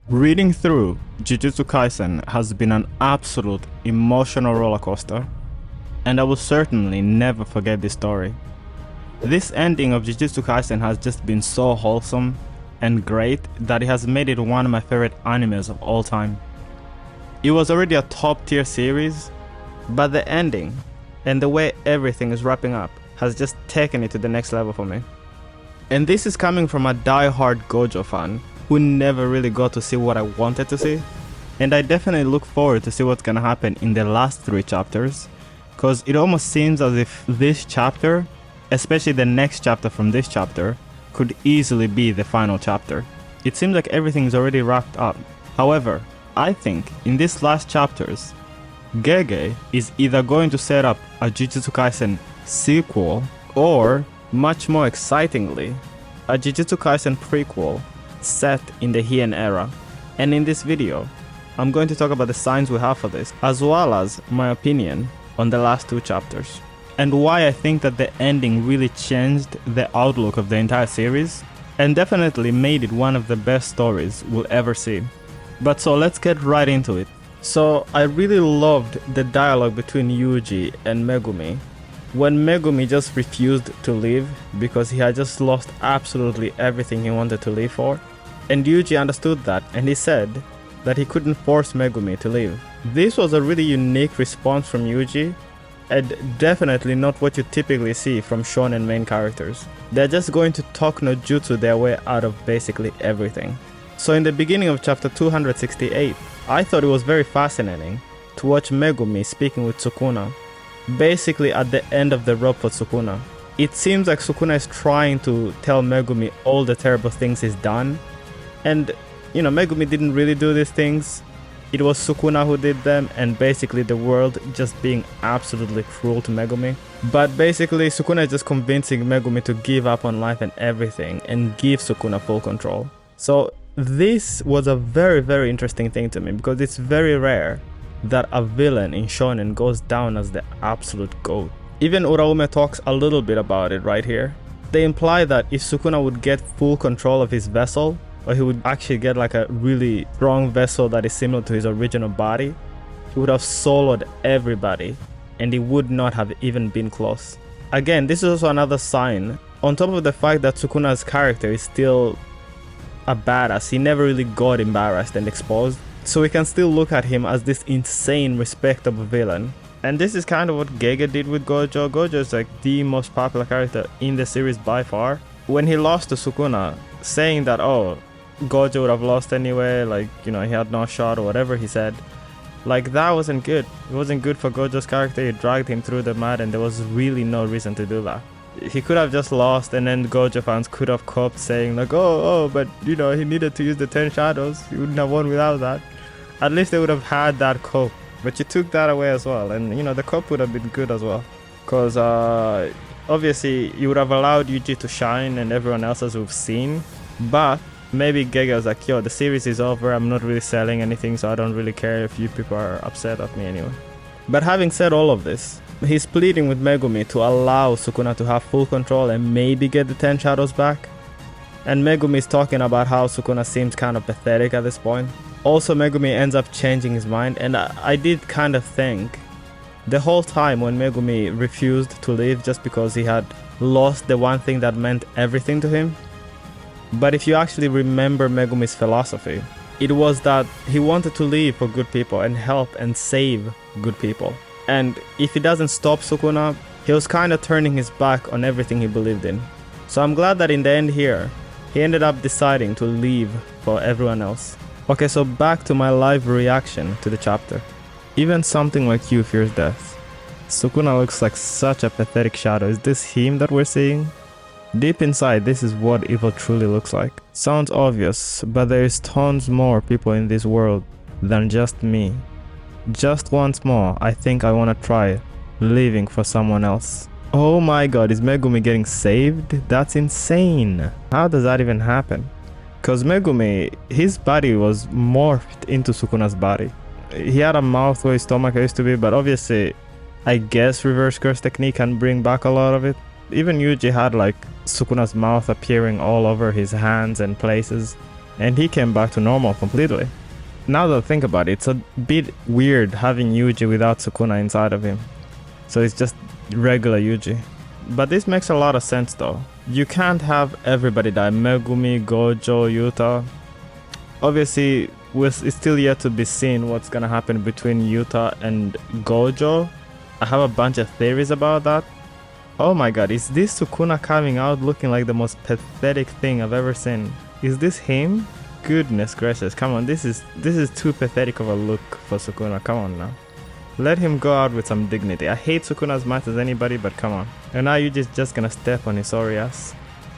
Reading through Jujutsu Kaisen has been an absolute emotional rollercoaster, and I will certainly never forget this story. This ending of Jujutsu Kaisen has just been so wholesome and great that it has made it one of my favorite animes of all time. It was already a top tier series, but the ending and the way everything is wrapping up has just taken it to the next level for me. And this is coming from a die-hard Gojo fan who never really got to see what I wanted to see, and I definitely look forward to see what's gonna happen in the last 3 chapters, cause it almost seems as if this chapter, especially the next chapter from this chapter, could easily be the final chapter. It seems like everything's already wrapped up. However, I think in these last chapters, Gege is either going to set up a Jujutsu Kaisen sequel, or, much more excitingly, a Jujutsu Kaisen prequel set in the Heian era. And in this video, I'm going to talk about the signs we have for this, as well as my opinion on the last 2 chapters, and why I think that the ending really changed the outlook of the entire series, and definitely made it one of the best stories we'll ever see. But so let's get right into it. So I really loved the dialogue between Yuji and Megumi, when Megumi just refused to leave because he had just lost absolutely everything he wanted to leave for. And Yuji understood that, and he said that he couldn't force Megumi to leave. This was a really unique response from Yuji, and definitely not what you typically see from shonen main characters. They're just going to talk no jutsu their way out of basically everything. So in the beginning of chapter 268, I thought it was very fascinating to watch Megumi speaking with Sukuna, basically at the end of the rope for Sukuna. It seems like Sukuna is trying to tell Megumi all the terrible things he's done, and Megumi didn't really do these things. It was Sukuna who did them, and basically the world just being absolutely cruel to Megumi. But basically Sukuna is just convincing Megumi to give up on life and everything and give Sukuna full control. So this was a very, very interesting thing to me, because it's very rare that a villain in shonen goes down as the absolute GOAT. Even Uraume talks a little bit about it right here. They imply that if Sukuna would get full control of his vessel, or he would actually get like a really strong vessel that is similar to his original body, he would have soloed everybody, and he would not have even been close. Again, this is also another sign, on top of the fact that Sukuna's character is still a badass. He never really got embarrassed and exposed, so we can still look at him as this insane respectable villain. And this is kind of what Gege did with Gojo. Gojo is like the most popular character in the series by far. When he lost to Sukuna, saying that, oh, Gojo would have lost anyway, like, he had no shot or whatever he said, like, that wasn't good. It wasn't good for Gojo's character. He dragged him through the mud, and there was really no reason to do that. He could have just lost, and then Gojo fans could have coped saying like, but he needed to use the 10 shadows. He wouldn't have won without that. At least they would have had that cope, but you took that away as well, and the cope would have been good as well, because obviously you would have allowed Yuji to shine and everyone else, as we've seen. But maybe Gege was like, yo, the series is over, I'm not really selling anything, so I don't really care if you people are upset at me anyway. But having said all of this, he's pleading with Megumi to allow Sukuna to have full control and maybe get the 10 shadows back. And Megumi is talking about how Sukuna seems kind of pathetic at this point. Also, Megumi ends up changing his mind, and I did kind of think the whole time when Megumi refused to leave just because he had lost the one thing that meant everything to him. But if you actually remember Megumi's philosophy, it was that he wanted to leave for good people and help and save good people. And if he doesn't stop Sukuna, he was kind of turning his back on everything he believed in. So I'm glad that in the end here, he ended up deciding to leave for everyone else. Okay, so back to my live reaction to the chapter. Even something like you fears death. Sukuna looks like such a pathetic shadow. Is this him that we're seeing? Deep inside, this is what evil truly looks like. Sounds obvious, but there is tons more people in this world than just me. Just once more, I think I want to try living for someone else. Oh my god, is Megumi getting saved? That's insane. How does that even happen? Because Megumi, his body was morphed into Sukuna's body. He had a mouth where his stomach used to be, but obviously, I guess reverse curse technique can bring back a lot of it. Even Yuji had like Sukuna's mouth appearing all over his hands and places. and he came back to normal completely. Now that I think about it, it's a bit weird having Yuji without Sukuna inside of him. So it's just regular Yuji. But this makes a lot of sense though. You can't have everybody die. Megumi, Gojo, Yuta. Obviously, it's still yet to be seen what's gonna happen between Yuta and Gojo. I have a bunch of theories about that. Oh my god, is this Sukuna coming out looking like the most pathetic thing I've ever seen? Is this him? Goodness gracious, come on, this is too pathetic of a look for Sukuna, come on now. Let him go out with some dignity. I hate Sukuna as much as anybody, but come on. And now Yuji's just gonna step on his sorry ass.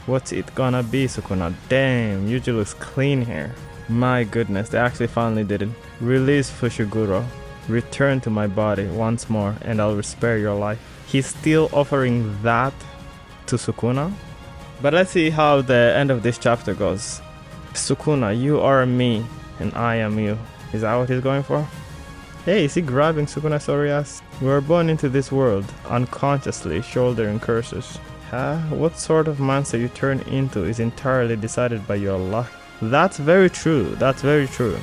What's it gonna be, Sukuna? Damn, Yuji looks clean here. My goodness, they actually finally did it. Release Fushiguro. Return to my body once more and I'll spare your life. He's still offering that to Sukuna. But let's see how the end of this chapter goes. Sukuna, you are me and I am you. Is that what he's going for? Hey, is he grabbing Sukuna's sorry ass? We were born into this world, unconsciously shouldering curses. Huh? What sort of monster you turn into is entirely decided by your luck. That's very true. That's very true.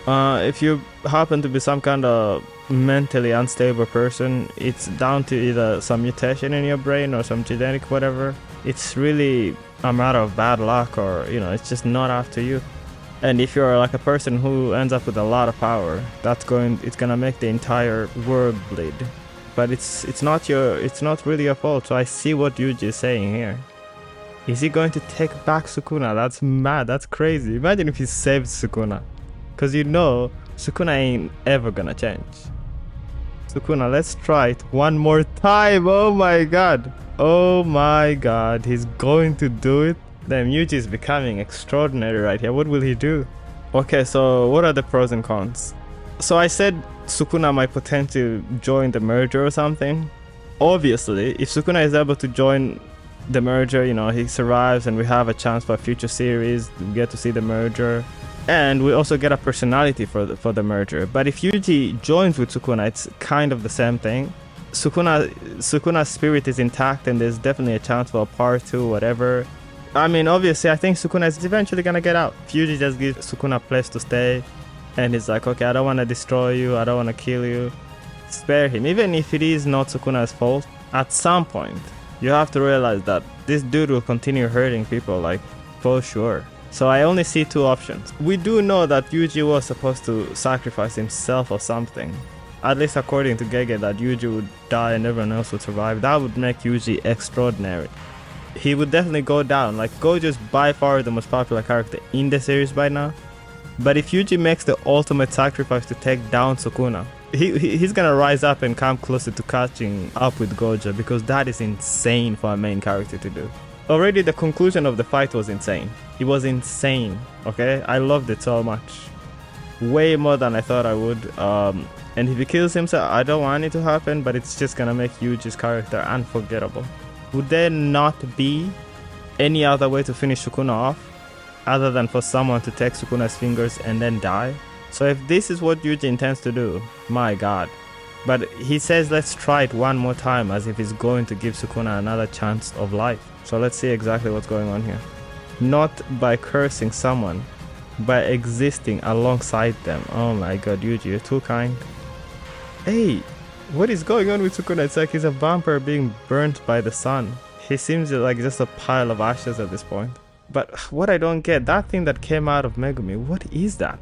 If you happen to be some kind of mentally unstable person, it's down to either some mutation in your brain or some genetic whatever. It's really a matter of bad luck, or it's just not after you. And if you're like a person who ends up with a lot of power, it's gonna make the entire world bleed. But it's not really your fault. So I see what Yuji is saying here. Is he going to take back Sukuna? That's mad. That's crazy. Imagine if he saved Sukuna. Because Sukuna ain't ever gonna change. Sukuna, let's try it one more time. Oh my god. Oh my god. He's going to do it. Damn, Yuji is becoming extraordinary right here. What will he do? Okay, so what are the pros and cons? So I said Sukuna might potentially join the merger or something. Obviously, if Sukuna is able to join the merger, he survives and we have a chance for a future series. We get to see the merger. And we also get a personality for the merger. But if Yuji joins with Sukuna, it's kind of the same thing. Sukuna's spirit is intact and there's definitely a chance for a part 2, whatever. I mean, obviously, I think Sukuna is eventually gonna get out. If Yuji just gives Sukuna a place to stay, and he's like, okay, I don't want to destroy you, I don't want to kill you, spare him. Even if it is not Sukuna's fault, at some point, you have to realize that this dude will continue hurting people, like, for sure. So I only see two options. We do know that Yuji was supposed to sacrifice himself or something. At least according to Gege, that Yuji would die and everyone else would survive. That would make Yuji extraordinary. He would definitely go down. Like, Gojo is by far the most popular character in the series by now. But if Yuji makes the ultimate sacrifice to take down Sukuna, he's gonna rise up and come closer to catching up with Gojo, because that is insane for a main character to do. Already the conclusion of the fight was insane. It was insane, okay? I loved it so much. Way more than I thought I would. And if he kills himself, I don't want it to happen, but it's just gonna make Yuji's character unforgettable. Would there not be any other way to finish Sukuna off other than for someone to take Sukuna's fingers and then die? So if this is what Yuji intends to do, my god. But he says let's try it one more time, as if he's going to give Sukuna another chance of life. So let's see exactly what's going on here. Not by cursing someone, by existing alongside them. Oh my god, Yuji, you're too kind. Hey, what is going on with Sukuna? It's like he's a vampire being burnt by the sun. He seems like just a pile of ashes at this point. But what I don't get, that thing that came out of Megumi, what is that?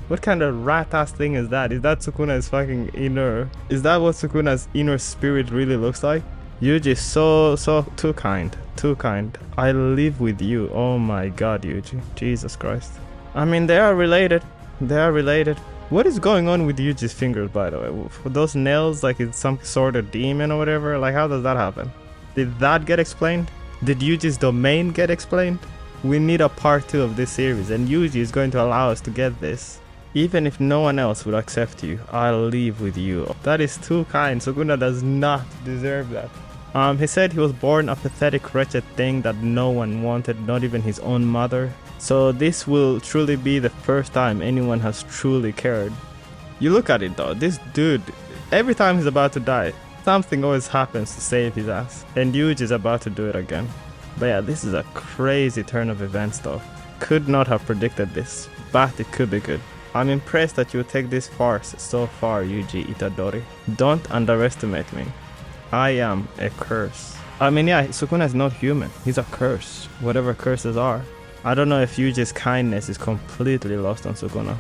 What kind of rat-ass thing is that? Is that Sukuna's fucking inner? Is that what Sukuna's inner spirit really looks like? Yuji is so too kind. Too kind. I live with you. Oh my god, Yuji. Jesus Christ. I mean, they are related. They are related. What is going on with Yuji's fingers, by the way? For those nails, like it's some sort of demon or whatever? Like, how does that happen? Did that get explained? Did Yuji's domain get explained? We need a part 2 of this series, and Yuji is going to allow us to get this. Even if no one else would accept you, I'll live with you. That is too kind. Sukuna does not deserve that. He said he was born a pathetic, wretched thing that no one wanted, not even his own mother. So this will truly be the first time anyone has truly cared. You look at it though, this dude, every time he's about to die, something always happens to save his ass. And Yuji is about to do it again. But yeah, this is a crazy turn of events though. could not have predicted this, but it could be good. I'm impressed that you take this farce so far, Yuji Itadori. Don't underestimate me. I am a curse. I mean, yeah, Sukuna is not human. He's a curse, whatever curses are. I don't know if Yuji's kindness is completely lost on Sukuna.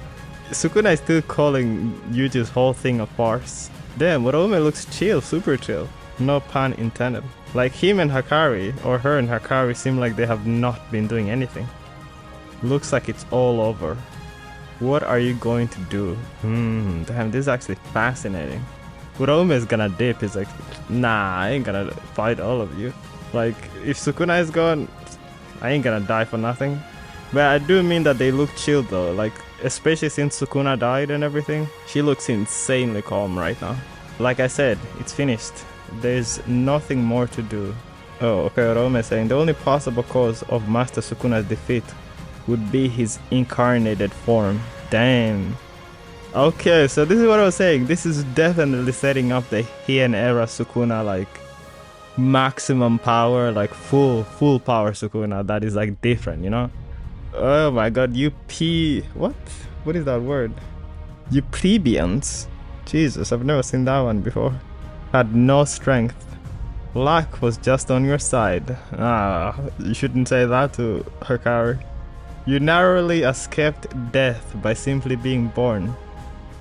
Sukuna is still calling Yuji's whole thing a farce. Damn, Uraume looks chill, super chill. No pun intended. Like him and Hakari, or her and Hakari, seem like they have not been doing anything. Looks like it's all over. What are you going to do? Damn, this is actually fascinating. Uraume is gonna dip. He's like, nah, I ain't gonna fight all of you. Like, if Sukuna is gone, I ain't gonna die for nothing. But I do mean that they look chill though, like, especially since Sukuna died and everything. She looks insanely calm right now. Like I said, it's finished. There's nothing more to do. Oh, okay, Uraume is saying the only possible cause of Master Sukuna's defeat would be his incarnated form. Damn. Okay, so this is what I was saying. This is definitely setting up the Heian era Sukuna, like maximum power, like full power Sukuna that is like different, you know? Oh my god, what is that word? You plebeians. Jesus, I've never seen that one before. Had no strength. Luck was just on your side. You shouldn't say that to Hakari. You narrowly escaped death by simply being born.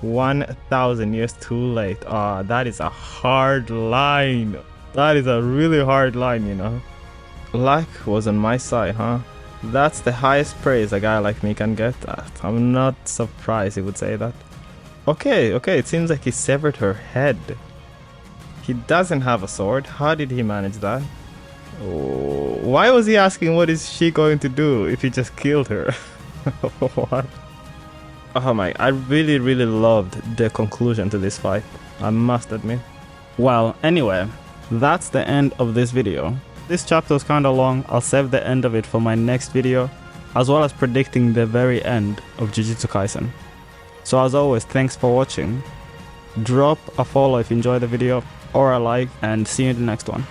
1,000 years too late. That is a hard line. That is a really hard line, you know. Luck was on my side, huh? That's the highest praise a guy like me can get. I'm not surprised he would say that. Okay, it seems like he severed her head. He doesn't have a sword. How did he manage that? Why was he asking what is she going to do if he just killed her? What? Oh my, I really loved the conclusion to this fight, I must admit. Well, anyway, that's the end of this video. This chapter was kinda long. I'll save the end of it for my next video, as well as predicting the very end of Jujutsu Kaisen. So as always, thanks for watching. Drop a follow if you enjoyed the video, or a like, and see you in the next one.